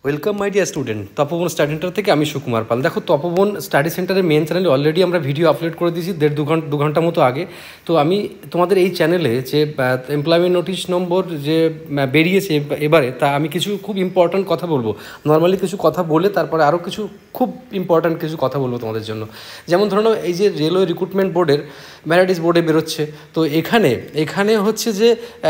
Welcome my dear student, Tapoban study centre থেকে আমি সুকুমার পাল। দেখো, তপবন স্টাডি সেন্টারের মেন চ্যানেলে অলরেডি আমরা ভিডিও আপলোড করে দিয়েছি দু ঘন্টা মতো আগে। তো আমি তোমাদের এই চ্যানেলে যে এমপ্লয়মেন্ট নোটিশ নম্বর যে বেরিয়েছে এবারে, তা আমি কিছু খুব ইম্পর্ট্যান্ট কথা বলবো। নর্মালি কিছু কথা বলে তারপরে আরও কিছু খুব ইম্পর্ট্যান্ট কিছু কথা বলবো তোমাদের জন্য। যেমন ধরো, এই যে রেলওয়ে রিক্রুটমেন্ট বোর্ডের ভ্যারাইটিস বোর্ডে বেরোচ্ছে, তো এখানে হচ্ছে যে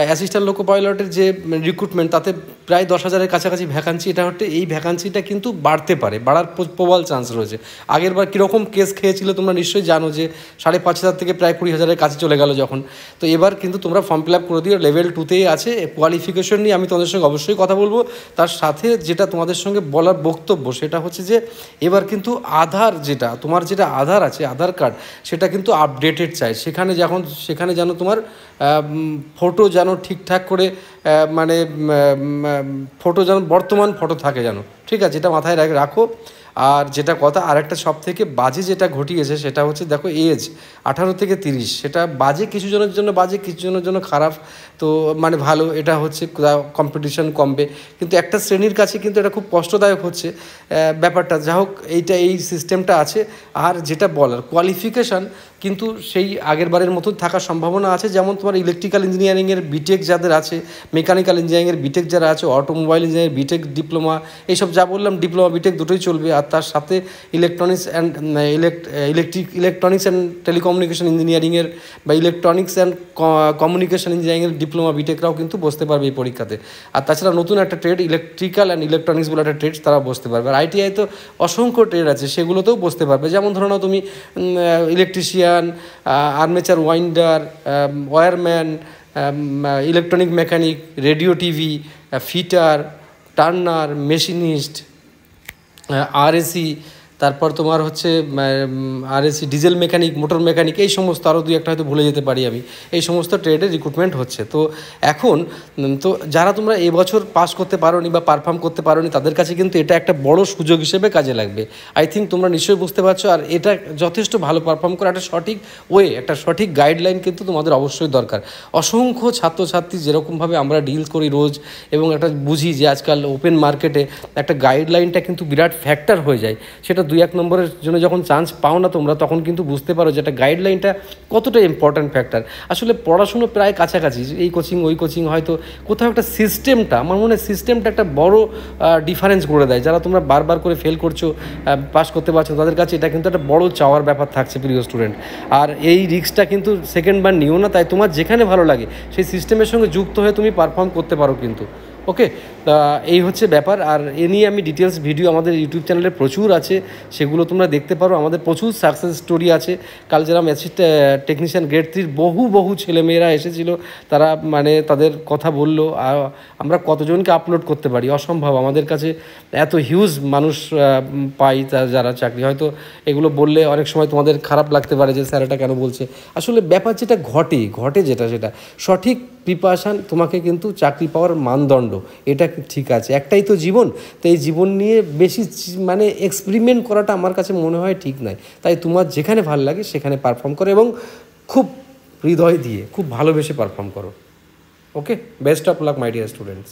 অ্যাসিস্ট্যান্ট লোকো পাইলটের যে রিক্রুটমেন্ট, তাতে প্রায় 10,000-এর কাছাকাছি ভ্যাকান্সি। এটা হচ্ছে, এই ভ্যাকান্সিটা কিন্তু বাড়তে পারে, বাড়ার প্রবল চান্স রয়েছে। আগের বার কীরকম কেস খেয়েছিল তোমরা নিশ্চয়ই জানো, যে 5,500 থেকে প্রায় 20,000-এর কাছে চলে গেল যখন। তো এবার কিন্তু তোমরা ফর্ম ফিল আপ করে দিও, লেভেল 2তেই আছে। কোয়ালিফিকেশন নিয়ে আমি তোমাদের সঙ্গে অবশ্যই কথা বলবো। তার সাথে যেটা তোমাদের সঙ্গে বলার বক্তব্য, সেটা হচ্ছে যে এবার কিন্তু তোমার যেটা আধার আছে, আধার কার্ড, সেটা কিন্তু আপডেটেড চাই। সেখানে যেন তোমার ফটো যেন ঠিকঠাক করে মানে ফটো যেন বর্তমান ফটো থাকে যেন, ঠিক আছে? এটা মাথায় রাখো। আর যেটা কথা, আর একটা সব থেকে বাজে যেটা ঘটিয়েছে, সেটা হচ্ছে দেখো, এজ 18 থেকে 30, সেটা বাজে, কিছু জনের জন্য বাজে, কিছু জনের জন্য খারাপ, তো মানে ভালো। এটা হচ্ছে কম্পিটিশন কমবে, কিন্তু একটা শ্রেণীর কাছে কিন্তু এটা খুব কষ্টদায়ক হচ্ছে ব্যাপারটা। যা হোক, এই সিস্টেমটা আছে। আর যেটা বলার, কোয়ালিফিকেশান কিন্তু সেই আগের বারের মতো থাকার সম্ভাবনা আছে। যেমন তোমার ইলেকট্রিক্যাল ইঞ্জিনিয়ারিংয়ের বিটেক যাদের আছে, মেকানিক্যাল ইঞ্জিনিয়ারিংয়ের বিটেক যারা আছে, অটোমোবাইল ইঞ্জিনিয়ারিং বিটেক, ডিপ্লোমা, এইসব যা বললাম, ডিপ্লোমা বিটেক দুটোই চলবে। আর তার সাথে ইলেকট্রনিক্স অ্যান্ড টেলিকমিউনিকেশন ইঞ্জিনিয়ারিংয়ের বা ইলেকট্রনিক্স অ্যান্ড কমিউনিকেশন ইঞ্জিনিয়ারিংয়ের ডিপ্লোমা বিটেকরাও কিন্তু বসতে পারবে এই পরীক্ষাতে। আর তাছাড়া নতুন একটা ট্রেড, ইলেকট্রিক্যাল অ্যান্ড ইলেকট্রনিক্স বলে একটা ট্রেড, তারা বসতে পারবে। আর আইটিআই তো অসংখ্য ট্রেড আছে, সেগুলোতেও বসতে পারবে। যেমন ধরো না, তুমি electrician, armature winder, wireman, electronic mechanic, radio TV, fitter, turner, machinist, RAC, তারপর তোমার হচ্ছে RAC, diesel mechanic, motor mechanic, এই সমস্ত, আরও দুই একটা হয়তো ভুলে যেতে পারি আমি, এই সমস্ত ট্রেডের রিক্রুটমেন্ট হচ্ছে। তো এখন তো যারা তোমরা এবছর পাস করতে পারোনি বা পারফর্ম করতে পারোনি, তাদের কাছে কিন্তু এটা একটা বড় সুযোগ হিসেবে কাজে লাগবে। আই থিঙ্ক তোমরা নিশ্চয়ই বুঝতে পারছো। আর এটা যথেষ্ট ভালো পারফর্ম করা, একটা সঠিক একটা সঠিক গাইডলাইন কিন্তু তোমাদের অবশ্যই দরকার। অসংখ্য ছাত্রছাত্রী যেরকমভাবে আমরা ডিল করি রোজ, এবং একটা বুঝি যে আজকাল ওপেন মার্কেটে একটা গাইডলাইনটা কিন্তু বিরাট ফ্যাক্টর হয়ে যায়। সেটা 2-1 নম্বরের জন্য যখন চান্স পাও না তোমরা, তখন কিন্তু বুঝতে পারো যে একটা গাইডলাইনটা কতটা ইম্পর্ট্যান্ট ফ্যাক্টর। আসলে পড়াশুনো প্রায় কাছাকাছি, এই কোচিং ওই কোচিং, হয়তো কোথাও একটা সিস্টেমটা, আমার মনে হয় সিস্টেমটা একটা বড় ডিফারেন্স করে দেয়। যারা তোমরা বারবার করে ফেল করছো, পাস করতে পারছো, তাদের কাছে এটা কিন্তু একটা বড় চাওয়ার ব্যাপার থাকছে, প্রিয় স্টুডেন্ট। আর এই রিস্কটা কিন্তু সেকেন্ডবার নিও না। তাই তোমার যেখানে ভালো লাগে সেই সিস্টেমের সঙ্গে যুক্ত হয়ে তুমি পারফর্ম করতে পারো কিন্তু। ওকে, তা এই হচ্ছে ব্যাপার। আর এ নিয়ে আমি ডিটেলস ভিডিও আমাদের ইউটিউব চ্যানেলে প্রচুর আছে, সেগুলো তোমরা দেখতে পারো। আমাদের প্রচুর সাকসেস স্টোরি আছে। কাল যারা টেকনিশিয়ান গ্রেড 3 বহু ছেলেমেয়েরা এসেছিলো, তারা মানে তাদের কথা বললো। আর আমরা কতজনকে আপলোড করতে পারি, অসম্ভব। আমাদের কাছে এত হিউজ মানুষ পাই, যারা চাকরি, হয়তো এগুলো বললে অনেক সময় তোমাদের খারাপ লাগতে পারে যে স্যার এটা কেন বলছে। আসলে ব্যাপার যেটা ঘটে সেটা সঠিক প্রিপারেশান তোমাকে কিন্তু চাকরি পাওয়ার মানদণ্ড, এটা ঠিক আছে। একটাই তো জীবন, তো এই জীবন নিয়ে বেশি মানে এক্সপেরিমেন্ট করাটা আমার কাছে মনে হয় ঠিক নয়। তাই তোমার যেখানে ভালো লাগে সেখানে পারফর্ম করো, এবং খুব হৃদয় দিয়ে, খুব ভালোবেসে পারফর্ম করো। Okay, best of luck my dear students.